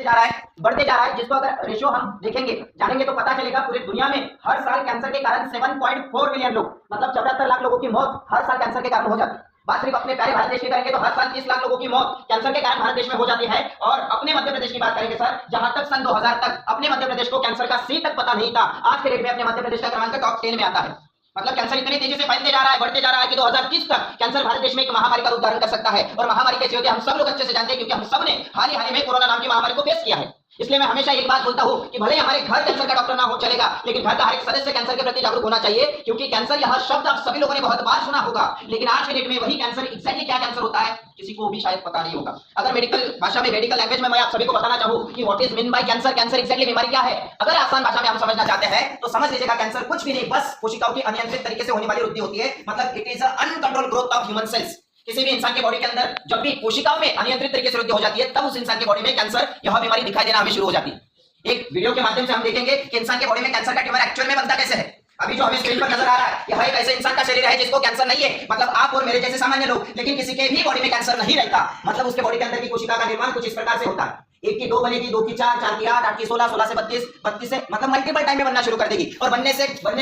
जा रहा है, बढ़ते जा रहा है, जिसको अगर रेशियो हम देखेंगे जानेंगे तो पता चलेगा पूरी दुनिया में हर साल कैंसर के कारण 7.4 मिलियन लोग मतलब 74 लाख लोगों की मौत हर साल कैंसर के कारण हो जाती है। बात सिर्फ अपने प्यारे भारत देश की करेंगे तो हर साल 30 लाख लोगों की मौत कैंसर के कारण भारत देश में हो जाती है। और अपने मध्य प्रदेश की बात करेंगे सर, जहां तक सन 2000 तक अपने मध्य प्रदेश को कैंसर का सी तक पता नहीं था, आज के डेट में अपने मध्य प्रदेश का क्रमांक टॉप 10 में आता है। मतलब कैंसर इतनी तेजी से फैलते जा रहा है, बढ़ते जा रहा है कि 2030 तक कैंसर भारत देश में एक महामारी का रूप धारण कर सकता है। और महामारी कैसी होती है हम सब लोग अच्छे से जानते हैं, क्योंकि हम सब ने हाल ही में कोरोना नाम की महामारी को फेस किया है। इसलिए मैं हमेशा एक बात बोलता हूं कि भले हमारे घर कैंसर का डॉक्टर ना हो चलेगा, लेकिन घर का हर एक सदस्य कैंसर के प्रति जागरूक होना चाहिए, क्योंकि कैंसर यह शब्द आप सभी लोगों ने बहुत बार सुना होगा, लेकिन आज के डेट में वही कैंसर एग्जैक्टली क्या कैंसर होता है किसी को भी शायद पता नहीं होगा। अगर मेडिकल भाषा में, मेडिकल लैंग्वेज में मैं आप सभी को बताना चाहूं कि what is mean by cancer, cancer exactly बीमारी क्या है, अगर आसान भाषा में हम समझना चाहते हैं तो समझ लीजिएगा कैंसर कुछ भी नहीं, बस कोशिकाओं की अनियंत्रित तरीके से होने वाली वृद्धि होती है। मतलब it is uncontrolled growth of human cells. किसी भी इंसान के बॉडी के अंदर जब भी कोशिकाओं में अनियंत्रित तरीके से वृद्धि हो जाती है, तब उस इंसान के बॉडी में कैंसर यह बीमारी दिखाई देना हमें शुरू हो जाती है। एक वीडियो के माध्यम से हम देखेंगे कि इंसान के बॉडी में कैंसर का ट्यूमर एक्चुअल में बनता कैसे है। अभी जो हमें स्क्रीन पर नजर आ रहा है यह एक ऐसे इंसान का शरीर है जिसको कैंसर नहीं है, मतलब आप और मेरे जैसे सामान्य लोग, लेकिन किसी के भी बॉडी में कैंसर नहीं रहता। मतलब उसके बॉडी के अंदर की कोशिका का निर्माण कुछ इस प्रकार से होता है, 1 की 2 बनेगी, 2 की 4, 4 की 8, 8 की 16, 16 से 32, 32 से मतलब मल्टीपल टाइम में बनना शुरू कर देगी। और बनने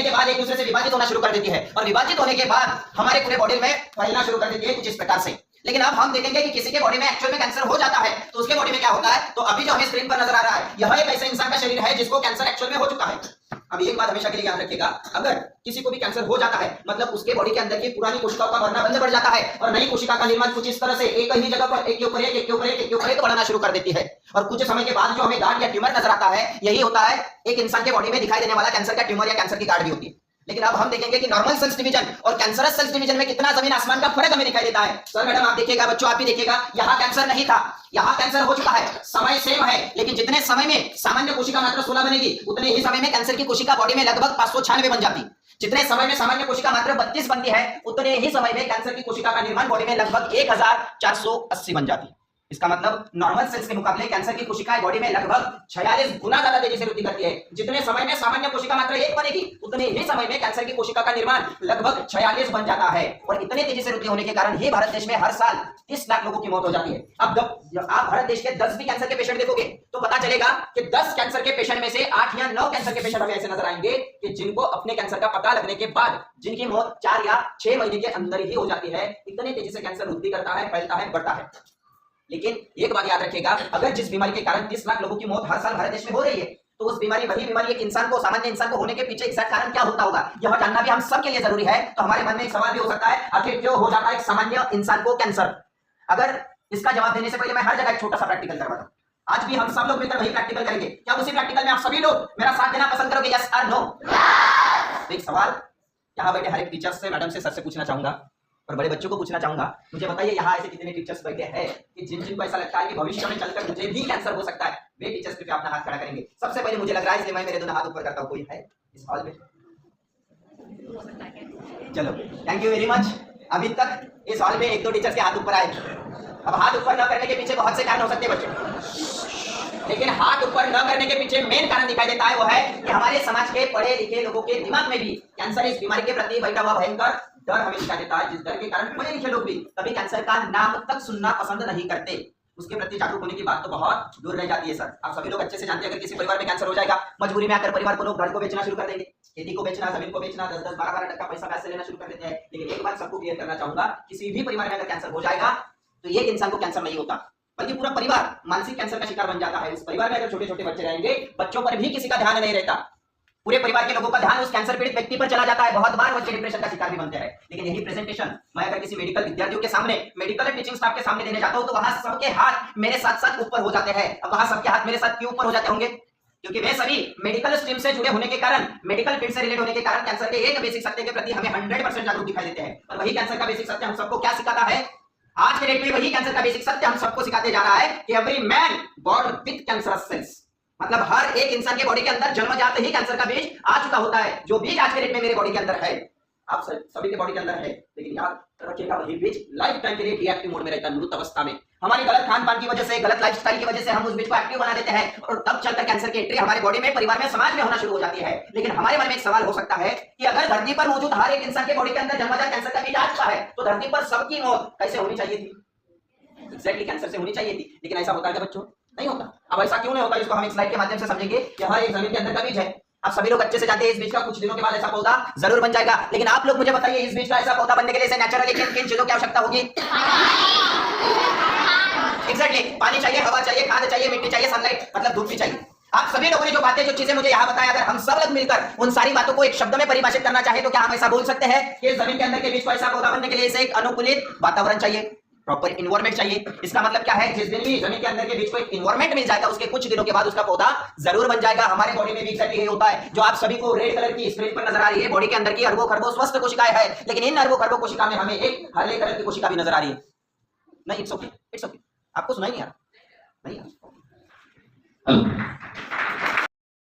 के बाद एक दूसरे से विभाजित होना शुरू कर देती है, और विभाजित होने के बाद हमारे पूरे बॉडी में फैलना शुरू कर देती है कुछ इस प्रकार से। लेकिन अब हम देखेंगे कि किसी के बॉडी में एक्चुअल में कैंसर हो जाता है तो उसके बॉडी में क्या होता है। तो अभी जो हमें स्क्रीन पर नजर आ रहा है यह एक ऐसे इंसान का शरीर है जिसको कैंसर एक्चुअल में हो चुका है। अब एक बात हमेशा के लिए याद रखिएगा, अगर किसी को भी कैंसर हो जाता है मतलब उसके बॉडी के अंदर की पुरानी कोशिकाओं का मरना बंद पड़ जाता है, और नई कोशिका का निर्माण कुछ इस तरह से एक ही जगह पर एक के ऊपर एक, एक के ऊपर एक, एक के ऊपर एक बढ़ना शुरू कर देती है। और कुछ समय के बाद जो हमें गांठ या ट्यूमर नजर आता है, यही होता है एक इंसान के बॉडी में दिखाई देने वाला कैंसर का ट्यूमर या कैंसर की गांठ भी होती है। लेकिन अब हम देखेंगे कि नॉर्मल सेल्स डिवीजन और कैंसरस सेल्स डिवीजन में कितना जमीन आसमान का फर्क हमें दिखाई देता है। सर मैडम आप देखिएगा, बच्चों आप भी देखिएगा, यहाँ कैंसर नहीं था, यहाँ कैंसर हो चुका है, समय सेम है, लेकिन जितने समय में सामान्य कोशिका मात्र 16 बनेगी, उतने ही समय में कैंसर की कोशिका बॉडी में लगभग 596 बन जाती। जितने समय में सामान्य कोशिका मात्र 32 बनती है, उतने ही समय में कैंसर की कोशिका का निर्माण बॉडी में लगभग 1480 बन जाती। इसका मतलब नॉर्मल सेल्स के मुकाबले कैंसर की कोशिकाएं बॉडी में लगभग 46 गुना ज्यादा तेजी से वृद्धि करती है। जितने समय में सामान्य कोशिका मात्र 1 बनेगी, उतने ही समय में कैंसर की कोशिका का निर्माण लगभग 46 बन जाता है। और इतने तेजी से वृद्धि होने के कारण ही भारत देश में हर साल 30 लाख लोगों की मौत हो जाती है। अब जब आप भारत देश के 10 भी कैंसर के पेशेंट देखोगे तो पता चलेगा कि 10 कैंसर के पेशेंट में से 8 या 9 कैंसर के पेशेंट हमें ऐसे नजर आएंगे कि जिनको अपने कैंसर का पता लगने के बाद जिनकी मौत 4 या 6 महीने के अंदर ही हो जाती है। इतने तेजी से कैंसर वृद्धि करता है, फैलता है, बढ़ता है। लेकिन एक बात याद रखिएगा, अगर जिस बीमारी के कारण 30 लाख लोगों की मौत हर साल भारत देश में हो रही है, तो उस बीमारी, वही बीमारी एक इंसान को, सामान्य इंसान को होने के पीछे एग्जैक्ट कारण क्या होता होगा, यह जानना भी हम सब के लिए जरूरी है। तो हमारे मन में एक सवाल भी हो सकता है, आखिर क्यों हो जाता है एक सामान्य इंसान को कैंसर। अगर इसका जवाब देने से पहले मैं हर जगह एक छोटा सा प्रैक्टिकल करवाता हूं। आज भी हम सब लोग मिलकर वही प्रैक्टिकल करेंगे। क्या उसी प्रैक्टिकल में आप सभी लोग मेरा साथ देना पसंद करोगे, यस और नो? तो एक सवाल यहाँ बैठे हर एक टीचर से, मैडम से, सर से पूछना चाहूंगा और बड़े बच्चों को पूछना चाहूंगा। मुझे बताइए यहाँ ऐसे कितने टीचर्स बैठे हैं कि जिनको ऐसा लगता है कि भविष्य में चलकर मुझे भी कैंसर हो सकता है? वे टीचर्स पे अपना हाथ खड़ा करेंगे। सबसे पहले मुझे लग रहा है, इसलिए मैं मेरे दोनों हाथ ऊपर करता हूँ। कोई है इस हॉल में? चलो थैंक यू वेरी मच। अभी तक इस हॉल में 1-2 टीचर्स के हाथ ऊपर आए। अब हाथ ऊपर न करने के पीछे बहुत से कारण हो सकते हैं बच्चों, लेकिन हाथ ऊपर न करने के पीछे मेन कारण दिखाई देता है वो है कि हमारे समाज के पढ़े लिखे लोगों के दिमाग में भी कैंसर इस बीमारी के प्रति बैठा हुआ भयंकर डर हमें दिखाई देता है, जिस डर के कारण पढ़े लिखे लोग भी कभी कैंसर का नाम तक सुनना पसंद नहीं करते। उसके प्रति जागरूक होने की बात तो बहुत दूर रह जाती है। सर आप सभी लोग अच्छे से जानते हैं, अगर किसी परिवार में कैंसर हो जाएगा, मजबूरी में आकर परिवार को लोग घर को बेचना शुरू कर देंगे, खेती को बेचना, जमीन को बेचना, 10-10, 12-12 टका पैसा पैसे लेना शुरू कर देते हैं। लेकिन एक बात सबको क्लियर करना चाहूंगा, किसी भी परिवार में अगर कैंसर हो जाएगा तो एक इंसान को कैंसर नहीं होता, बल्कि पूरा परिवार मानसिक कैंसर का शिकार बन जाता है। उस परिवार में अगर छोटे छोटे बच्चे रहेंगे, बच्चों पर भी किसी का ध्यान नहीं रहता, पूरे परिवार के लोगों का ध्यान उस कैंसर पीड़ित व्यक्ति पर चला जाता है। बहुत बार बच्चे डिप्रेशन का शिकार भी बनते हैं। लेकिन यही प्रेजेंटेशन मैं अगर किसी मेडिकल विद्यार्थियों के सामने, मेडिकल टीचिंग स्टाफ के सामने देने जाता हूं, तो वहां सबके हाथ मेरे साथ साथ ऊपर हो जाते हैं। अब वहां सबके हाथ मेरे साथ क्यों ऊपर हो जाते होंगे? क्योंकि वे सभी मेडिकल स्ट्रीम से जुड़े होने के कारण, मेडिकल फील्ड से रिलेट होने के कारण कैंसर के एक बेसिक सत्य के प्रति हमें 100% जागरूक दिखाई देते हैं। और वही कैंसर का बेसिक सत्य हम सबको क्या सिखाता है? आज के डेट में वही कैंसर का बेसिक सत्य हम सबको सिखाते जा रहा है कि every man born with cancerous cells. मतलब हर एक इंसान के बॉडी के अंदर जन्मजात ही कैंसर का बीज आ चुका होता है। जो बीज आज के डेट में मेरे बॉडी के अंदर है, आप सभी के बॉडी के अंदर है, लेकिन याद रखिएगा वही बीज लाइफ टाइम के लिए रिएक्टिव मोड में रहता है, मृत अवस्था में। हमारी गलत खान पान की वजह से, गलत लाइफस्टाइल की वजह से हम उस बीज को एक्टिव बना देते हैं, और तब चलकर कैंसर की एंट्री हमारे बॉडी में, परिवार में, समाज में होना शुरू हो जाती है। लेकिन हमारे मन में एक सवाल हो सकता है कि अगर धरती पर मौजूद हर एक इंसान के बॉडी के अंदर जन्मजात कैंसर का बीज आ चुका है, तो धरती पर सबकी मौत कैसे होनी चाहिए थी? एग्जैक्टली कैंसर से होनी चाहिए थी। लेकिन ऐसा होता है क्या बच्चों? नहीं होता। अब ऐसा क्यों नहीं होता, इसको हम एक स्लाइड के माध्यम से समझेंगे कि हाँ एक जमीन के अंदर का बीज है। आप सभी लोग अच्छे से जानते हैं इस बीज का कुछ दिनों के बाद ऐसा पौधा जरूर बन जाएगा। लेकिन आप लोग मुझे बताइए इस बीज का ऐसा पौधा बनने के लिए इसे नेचुरली किन किन चीजों की आवश्यकता होगी? एग्जैक्टली, पानी चाहिए, हवा चाहिए, खाद चाहिए, मिट्टी चाहिए, सनलाइट मतलब धूप भी चाहिए। आप सभी लोगों ने जो बातें जो चीजें मुझे यहाँ बताया, अगर हम सब लोग मिलकर उन सारी बातों को एक शब्द में परिभाषित करना चाहे तो क्या हम ऐसा बोल सकते हैं कि जमीन के अंदर के बीज को ऐसा पौधा बनने के लिए इसे एक अनुकूलित वातावरण चाहिए, प्रॉपर इन्वायरमेंट चाहिए। इसका मतलब क्या है, जिस दिन भी जमीन के अंदर के बीज को एक इन्वायरमेंट मिल जाएगा उसके कुछ दिनों के बाद उसका पौधा जरूर बन जाएगा। हमारे बॉडी में भी एग्जैक्टली यही होता है। जो आप सभी को रेड कलर की स्क्रीन पर नजर आ रही है, बॉडी के अंदर की अरबों खरबों स्वस्थ कोशिकाएं है, लेकिन इन अरबों खरबों कोशिका में हमें एक हरे कलर की कोशिका भी नजर आ रही है। नहीं, इट्स ओके, आपको सुनाई नहीं आ रहा? नहीं,